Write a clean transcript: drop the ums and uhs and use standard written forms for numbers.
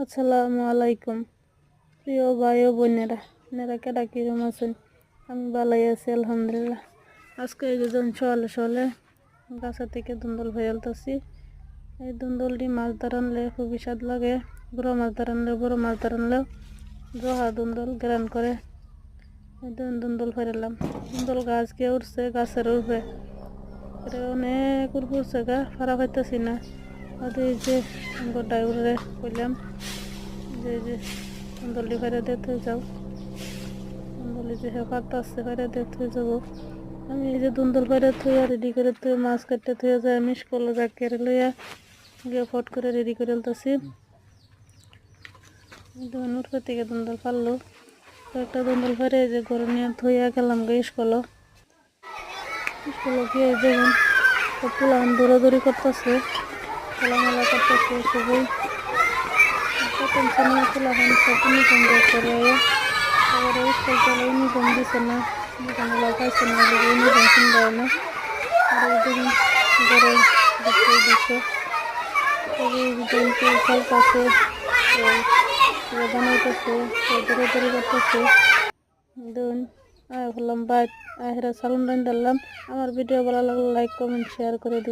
আসসালামু আলাইকুম প্রিয় ভাই ও বোনেরা, আপনারা কেডা কিরম আছেন? আমি ভালোই আছি আলহামদুলিল্লাহ। আজকে এই যে সকালে সকালে গাছা থেকে দুন্দল ভরে আলতেছি। এই দুন্দলটি মাছ ধরানলে খুবই স্বাদ লাগে। বড় মাছ ধরানলে জহা দুন্দল গ্রান করে এই দুন্দল ফেরালাম। দুন্দল গাছ গিয়ে উঠছে, গাছের উঠবে অনেক উঠছে গা, ফারা পাইতেছি না। আর এই যে ড্রাইভারে কইলাম যে কুন্দলি ফেরে দেখতে যাও, কুন্দলি যে পাতা আসছে ফেরে দেখতে যাবো। আমি এই যে দুন্দল ফেরে থুয়া রেডি করে থুয়ে মাছ কাটতে থুয়ে যায়, আমি স্কুলে যা কেড়ে লইয়া গিয়ে ফট করে রেডি করে আলতেছি। উঠবে থেকে দুন্দল পারলো, একটা দুন্দল ফেরে যে ঘরে নিয়ে থুইয়া গেলাম গে স্কুলে গিয়ে দেখুন পোলান দৌড়াদৌড়ি করতেছে, খেলামেলা করতেছে সবাই। টেনশন নিয়ে পোলাপান সব ইউনিফর্ম করে আবার স্কুল চলে ইউনিফর্ম দিছে না, ইউনিফর্ম পাইছে না, ইউনিফর্ম কিনবে না। আর দেখুন ঘরে দেখতে দিচ্ছে খেলতেছে, বানাইতেছে, দৌড়াদৌড়ি করতেছে। দেখুন বললাম বাইক আহেরা সালুন রান দিলাম। আমার ভিডিও ভালো লাগলে লাইক কমেন্ট শেয়ার করে দিন।